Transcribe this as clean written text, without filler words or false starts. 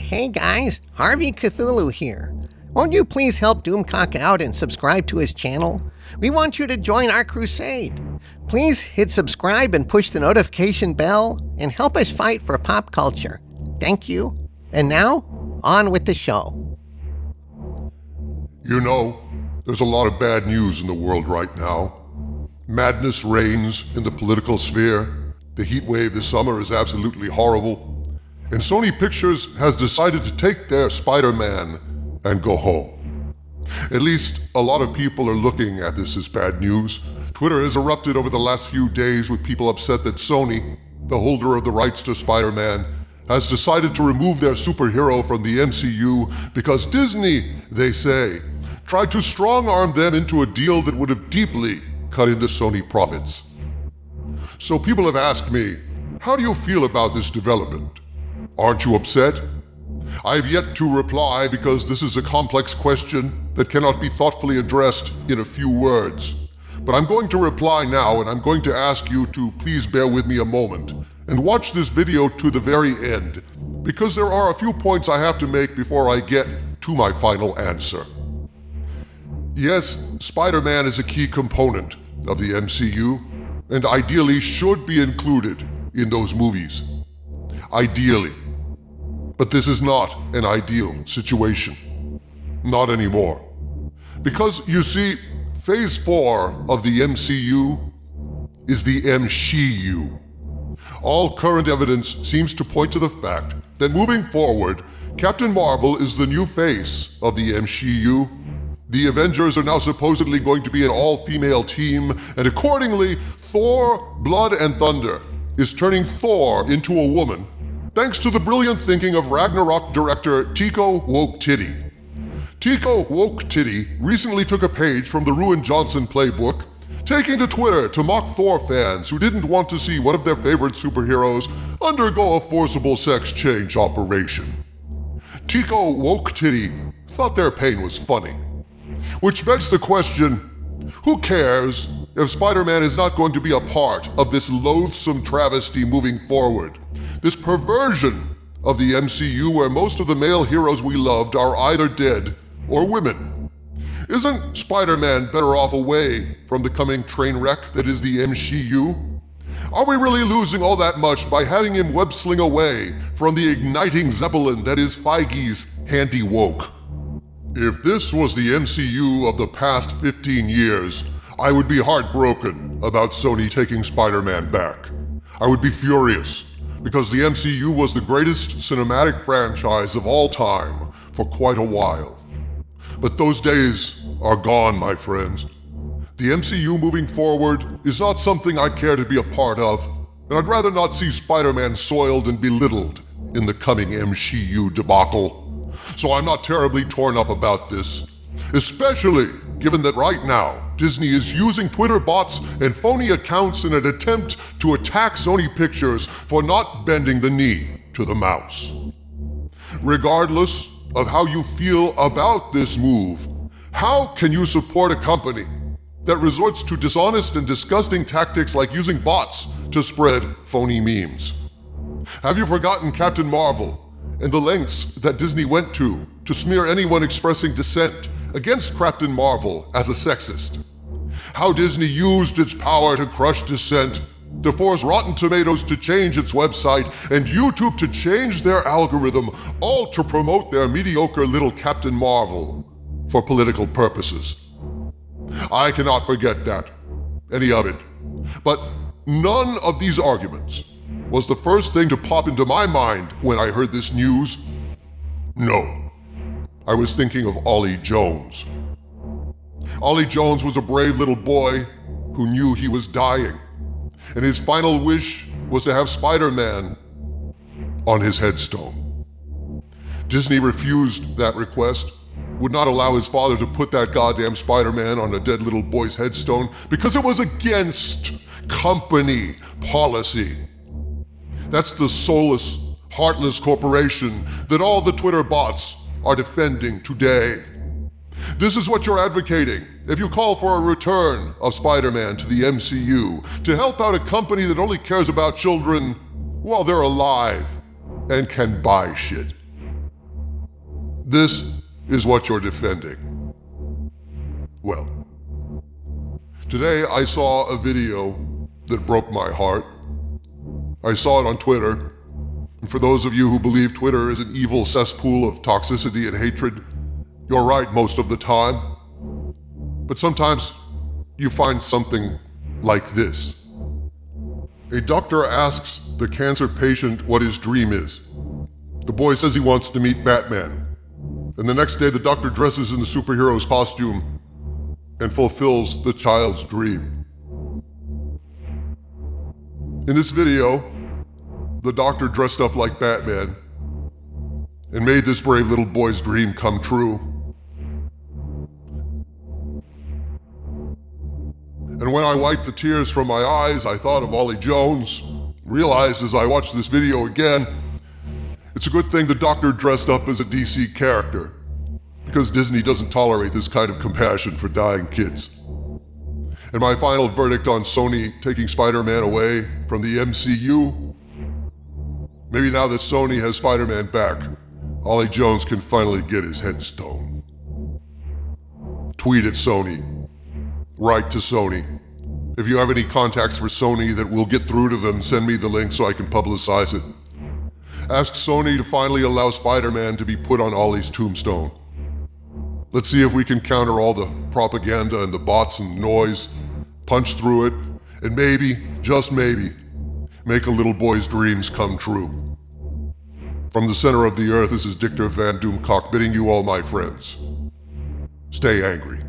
Hey guys, Harvey Cthulhu here. Won't you please help Doomcock out and subscribe to his channel? We want you to join our crusade. Please hit subscribe and push the notification bell and help us fight for pop culture. Thank you. And now, on with the show. You know, there's a lot of bad news in the world right now. Madness reigns in the political sphere. The heat wave this summer is absolutely horrible. And Sony Pictures has decided to take their Spider-Man and go home. At least a lot of people are looking at this as bad news. Twitter has erupted over the last few days with people upset that Sony, the holder of the rights to Spider-Man, has decided to remove their superhero from the MCU because Disney, they say, tried to strong-arm them into a deal that would have deeply cut into Sony profits. So people have asked me, how do you feel about this development? Aren't you upset? I have yet to reply because this is a complex question that cannot be thoughtfully addressed in a few words. But I'm going to reply now, and I'm going to ask you to please bear with me a moment and watch this video to the very end, because there are a few points I have to make before I get to my final answer. Yes, Spider-Man is a key component of the MCU, and ideally should be included in those movies. Ideally. But this is not an ideal situation. Not anymore. Because, you see, Phase 4 of the MCU is the MCU. All current evidence seems to point to the fact that moving forward, Captain Marvel is the new face of the MCU. The Avengers are now supposedly going to be an all-female team, and accordingly, Thor, Blood and Thunder is turning Thor into a woman, thanks to the brilliant thinking of Ragnarok director Taika Waititi. Taika Waititi recently took a page from the Ruin Johnson playbook, taking to Twitter to mock Thor fans who didn't want to see one of their favorite superheroes undergo a forcible sex change operation. Taika Waititi thought their pain was funny. Which begs the question, who cares if Spider-Man is not going to be a part of this loathsome travesty moving forward? This perversion of the MCU where most of the male heroes we loved are either dead or women. Isn't Spider-Man better off away from the coming train wreck that is the MCU? Are we really losing all that much by having him web-sling away from the igniting Zeppelin that is Feige's handy woke? If this was the MCU of the past 15 years, I would be heartbroken about Sony taking Spider-Man back. I would be furious, because the MCU was the greatest cinematic franchise of all time for quite a while. But those days are gone, my friends. The MCU moving forward is not something I care to be a part of, and I'd rather not see Spider-Man soiled and belittled in the coming MCU debacle. So I'm not terribly torn up about this, especially given that right now, Disney is using Twitter bots and phony accounts in an attempt to attack Sony Pictures for not bending the knee to the mouse. Regardless of how you feel about this move, how can you support a company that resorts to dishonest and disgusting tactics like using bots to spread phony memes? Have you forgotten Captain Marvel and the lengths that Disney went to smear anyone expressing dissent against Captain Marvel as a sexist? How Disney used its power to crush dissent, to force Rotten Tomatoes to change its website, and YouTube to change their algorithm, all to promote their mediocre little Captain Marvel for political purposes. I cannot forget that, any of it. But none of these arguments was the first thing to pop into my mind when I heard this news. No, I was thinking of Ollie Jones. Ollie Jones was a brave little boy who knew he was dying, and his final wish was to have Spider-Man on his headstone. Disney refused that request, would not allow his father to put that goddamn Spider-Man on a dead little boy's headstone because it was against company policy. That's the soulless, heartless corporation that all the Twitter bots are defending today. This is what you're advocating if you call for a return of Spider-Man to the MCU to help out a company that only cares about children while they're alive and can buy shit. This is what you're defending. Well, today I saw a video that broke my heart. I saw it on Twitter. And for those of you who believe Twitter is an evil cesspool of toxicity and hatred, you're right most of the time. But sometimes you find something like this. A doctor asks the cancer patient what his dream is. The boy says he wants to meet Batman. And the next day the doctor dresses in the superhero's costume and fulfills the child's dream. In this video, the doctor dressed up like Batman and made this brave little boy's dream come true. And when I wiped the tears from my eyes, I thought of Ollie Jones, realized as I watched this video again, it's a good thing the doctor dressed up as a DC character, because Disney doesn't tolerate this kind of compassion for dying kids. And my final verdict on Sony taking Spider-Man away from the MCU, maybe now that Sony has Spider-Man back, Ollie Jones can finally get his head stoned. Tweet at Sony. Write to Sony. If you have any contacts for Sony that will get through to them, send me the link so I can publicize it. Ask Sony to finally allow Spider-Man to be put on Ollie's tombstone. Let's see if we can counter all the propaganda and the bots and noise, punch through it, and maybe, just maybe, make a little boy's dreams come true. From the center of the earth, this is Dictor Van Doomcock bidding you all, my friends, stay angry.